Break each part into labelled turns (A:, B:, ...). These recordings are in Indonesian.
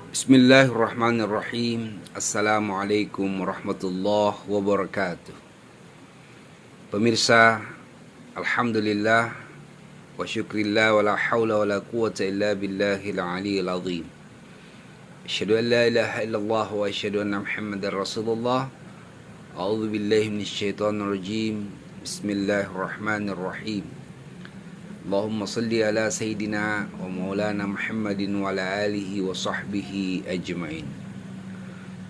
A: Bismillahirrahmanirrahim. Assalamualaikum warahmatullahi wabarakatuh. Pemirsa, alhamdulillah wa syukrillah wa la hawla wa la quwata illa billahil aliyyil azim. Asyhadu an la ilaha illallah wa asyhadu anna Muhammadar Rasulullah. A'udzu billahi minasyaitonir rajim. Bismillahirrahmanirrahim. Allahumma salli ala Sayyidina wa maulana Muhammadin wa ala alihi wa sahbihi ajma'in.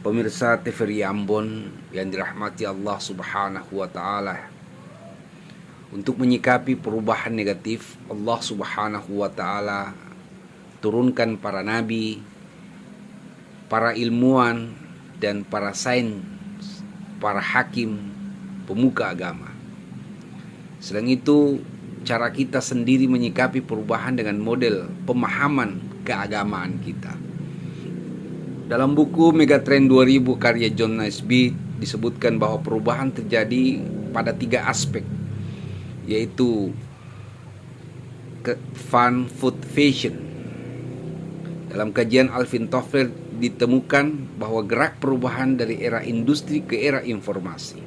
A: Pemirsa TVRI Ambon yang dirahmati Allah subhanahu wa ta'ala, untuk menyikapi perubahan negatif, Allah subhanahu wa ta'ala turunkan para nabi, para ilmuwan, dan para sains, para hakim, pemuka agama. Selain itu, cara kita sendiri menyikapi perubahan dengan model pemahaman keagamaan kita. Dalam buku Megatrend 2000 karya John Naisbitt disebutkan bahwa perubahan terjadi pada 3 aspek, yaitu fun, food, fashion. Dalam kajian Alvin Toffler ditemukan bahwa gerak perubahan dari era industri ke era informasi.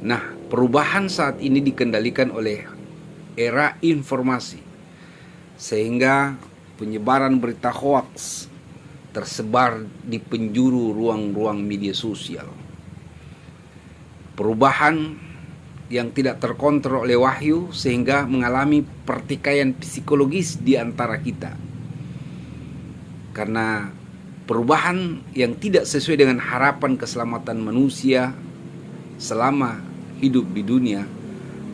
A: Nah, perubahan saat ini dikendalikan oleh era informasi, sehingga penyebaran berita hoaks tersebar di penjuru ruang-ruang media sosial. Perubahan yang tidak terkontrol oleh wahyu sehingga mengalami pertikaian psikologis di antara kita. Karena perubahan yang tidak sesuai dengan harapan keselamatan manusia selama hidup di dunia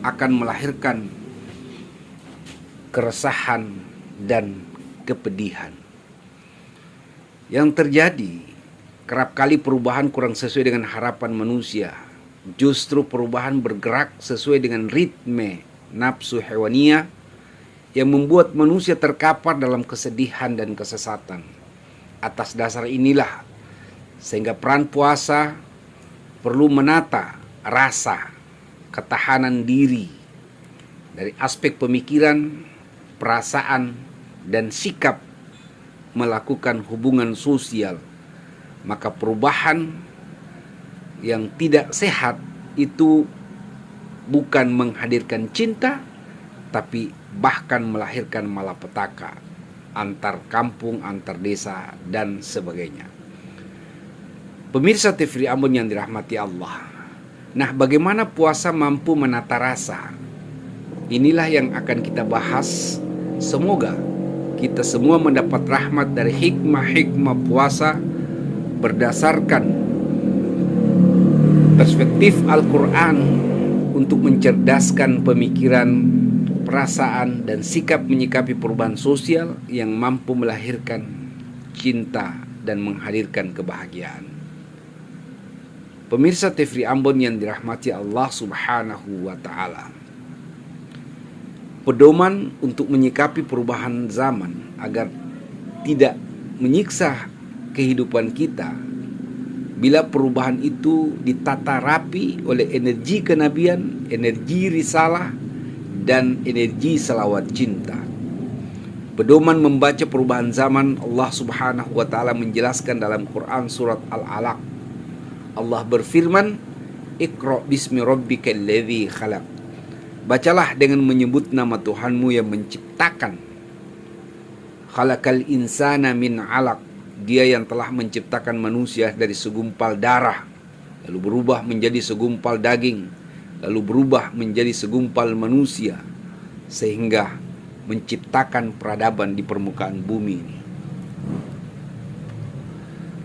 A: akan melahirkan keresahan dan kepedihan. Yang terjadi, kerap kali perubahan kurang sesuai dengan harapan manusia. Justru perubahan bergerak sesuai dengan ritme nafsu hewania yang membuat manusia terkapar dalam kesedihan dan kesesatan. Atas dasar inilah, sehingga peran puasa perlu menata rasa ketahanan diri dari aspek pemikiran, perasaan, dan sikap melakukan hubungan sosial. Maka perubahan yang tidak sehat itu bukan menghadirkan cinta, tapi bahkan melahirkan malapetaka antar kampung, antar desa, dan sebagainya. Pemirsa TVRI Ambon yang dirahmati Allah, nah, bagaimana puasa mampu menata rasa? Inilah yang akan kita bahas. Semoga kita semua mendapat rahmat dari hikmah-hikmah puasa berdasarkan perspektif Al-Quran untuk mencerdaskan pemikiran, perasaan, dan sikap menyikapi perubahan sosial yang mampu melahirkan cinta dan menghadirkan kebahagiaan. Pemirsa TVRI Ambon yang dirahmati Allah subhanahu wa ta'ala, pedoman untuk menyikapi perubahan zaman agar tidak menyiksa kehidupan kita bila perubahan itu ditata rapi oleh energi kenabian, energi risalah, dan energi selawat cinta. Pedoman membaca perubahan zaman, Allah subhanahu wa ta'ala menjelaskan dalam Quran surat Al-Alaq. Allah berfirman, Iqra bismi rabbikal ladzi khalaq. Bacalah dengan menyebut nama Tuhanmu yang menciptakan. Khalaqal insana min 'alaq. Dia yang telah menciptakan manusia dari segumpal darah, lalu berubah menjadi segumpal daging, lalu berubah menjadi segumpal manusia, sehingga menciptakan peradaban di permukaan bumi ini.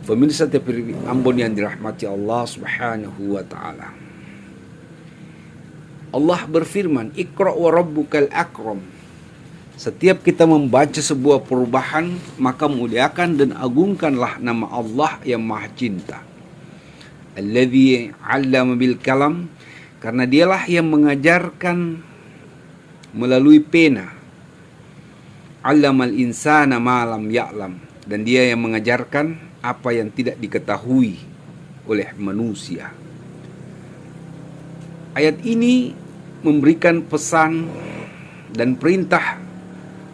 A: Pemirsa TVRI Ambon yang dirahmati Allah subhanahu wa ta'ala, Allah berfirman, Iqra wa rabbukal akram. Setiap kita membaca sebuah perubahan, maka muliakan dan agungkanlah nama Allah yang maha cinta. Alladzi 'allama bil kalam, karena dialah yang mengajarkan melalui pena. 'Allamal insana ma lam ya'lam, dan dia yang mengajarkan apa yang tidak diketahui oleh manusia. Ayat ini memberikan pesan dan perintah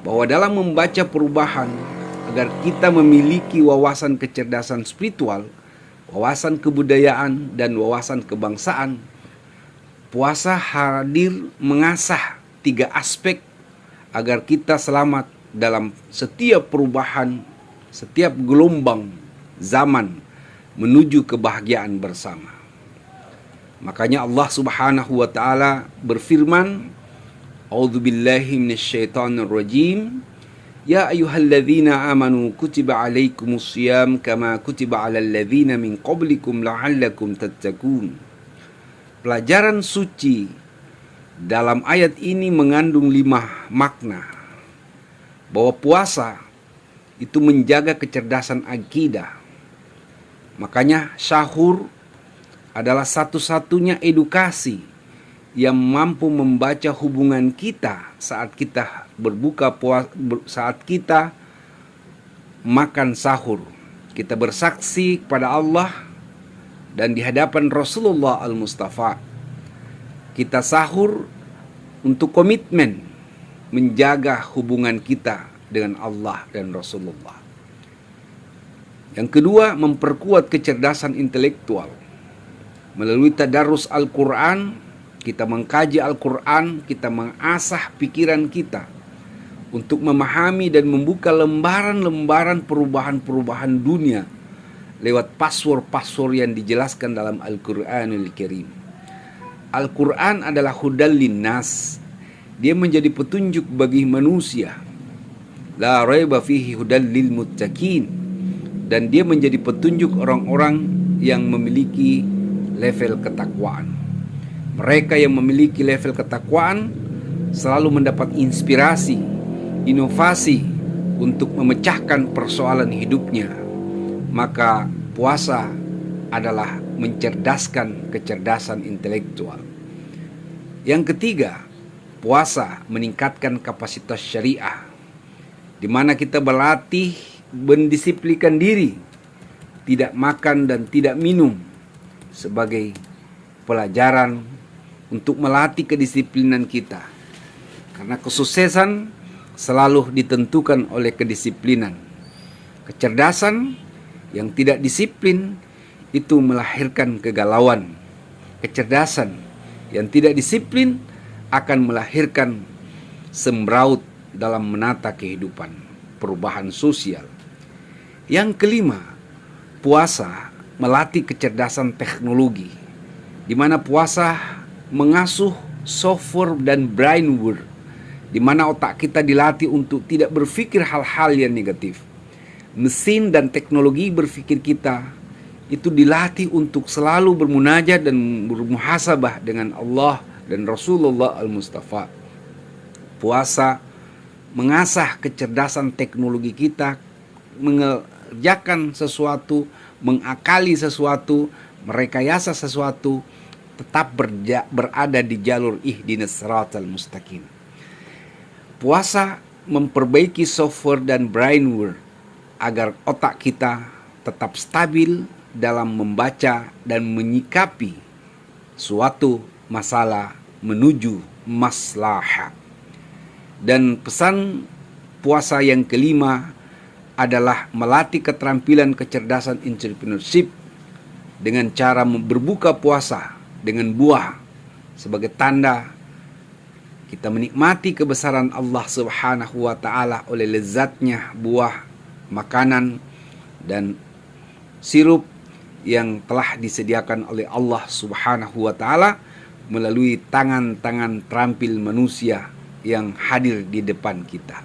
A: bahwa dalam membaca perubahan agar kita memiliki wawasan kecerdasan spiritual, wawasan kebudayaan, dan wawasan kebangsaan. Puasa hadir mengasah 3 aspek agar kita selamat dalam setiap perubahan, setiap gelombang zaman menuju kebahagiaan bersama. Makanya Allah Subhanahu wa taala berfirman, A'udzubillahi minasyaitonirrajim. Ya ayyuhalladzina amanu kutiba alaikumusiyam kama kutiba alal ladzina min qablikum la'allakum tattaqun. Pelajaran suci dalam ayat ini mengandung 5 makna. Bahwa puasa itu menjaga kecerdasan akidah. Makanya sahur adalah satu-satunya edukasi yang mampu membaca hubungan kita saat kita saat kita makan sahur. Kita bersaksi kepada Allah dan di hadapan Rasulullah Al-Mustafa. Kita sahur untuk komitmen menjaga hubungan kita dengan Allah dan Rasulullah. Yang kedua, memperkuat kecerdasan intelektual. Melalui tadarus Al-Quran, kita mengkaji Al-Quran, kita mengasah pikiran kita untuk memahami dan membuka lembaran-lembaran perubahan-perubahan dunia lewat password-password yang dijelaskan dalam Al-Quranul Karim. Al-Quran adalah hudal linnas. Dia menjadi petunjuk bagi manusia. La raiba fihi hudal lil muttaqin. Dan dia menjadi petunjuk orang-orang yang memiliki level ketakwaan. Mereka yang memiliki level ketakwaan selalu mendapat inspirasi, inovasi untuk memecahkan persoalan hidupnya. Maka puasa adalah mencerdaskan kecerdasan intelektual. Yang ketiga, puasa meningkatkan kapasitas syariah, di mana kita berlatih mendisiplinkan diri, tidak makan dan tidak minum sebagai pelajaran untuk melatih kedisiplinan kita. Karena kesuksesan selalu ditentukan oleh kedisiplinan. Kecerdasan yang tidak disiplin itu melahirkan kegalauan. Kecerdasan yang tidak disiplin akan melahirkan sembraut dalam menata kehidupan, perubahan sosial. Yang kelima, puasa melatih kecerdasan teknologi, di mana puasa mengasuh software dan brainware, di mana otak kita dilatih untuk tidak berpikir hal-hal yang negatif. Mesin dan teknologi berpikir kita itu dilatih untuk selalu bermunajat dan bermuhasabah dengan Allah dan Rasulullah Al-Mustafa. Puasa mengasah kecerdasan teknologi kita, mengerjakan sesuatu, mengakali sesuatu, merekayasa sesuatu, tetap berada di jalur ihdinas siratal mustaqim. Puasa memperbaiki software dan brainware agar otak kita tetap stabil dalam membaca dan menyikapi suatu masalah menuju maslahah. Dan pesan puasa yang kelima adalah melatih keterampilan kecerdasan entrepreneurship dengan cara berbuka puasa dengan buah sebagai tanda kita menikmati kebesaran Allah Subhanahu wa taala oleh lezatnya buah, makanan dan sirup yang telah disediakan oleh Allah Subhanahu wa taala melalui tangan-tangan terampil manusia yang hadir di depan kita.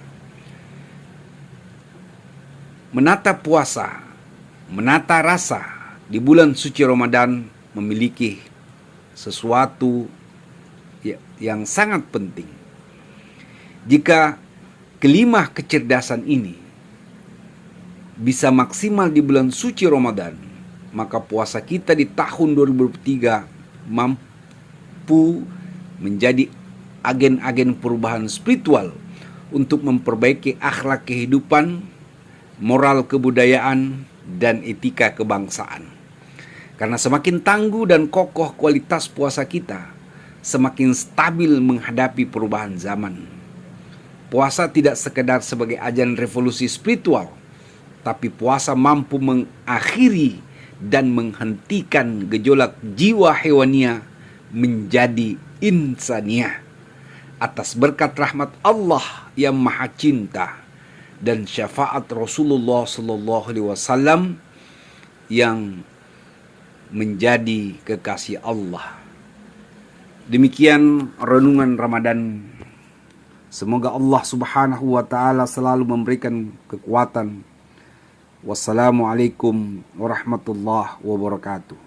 A: Menata puasa, menata rasa di bulan suci Ramadan memiliki sesuatu yang sangat penting. Jika kelima kecerdasan ini bisa maksimal di bulan suci Ramadan, maka puasa kita di tahun 2023 mampu menjadi agen-agen perubahan spiritual untuk memperbaiki akhlak kehidupan, moral kebudayaan, dan etika kebangsaan. Karena semakin tangguh dan kokoh kualitas puasa kita, semakin stabil menghadapi perubahan zaman. Puasa tidak sekedar sebagai ajang revolusi spiritual, tapi puasa mampu mengakhiri dan menghentikan gejolak jiwa hewaniah menjadi insaniah atas berkat rahmat Allah yang Maha Cinta dan syafaat Rasulullah sallallahu alaihi wasallam yang menjadi kekasih Allah. Demikian renungan Ramadan. Semoga Allah Subhanahu wa taala selalu memberikan kekuatan. Wassalamualaikum warahmatullahi wabarakatuh.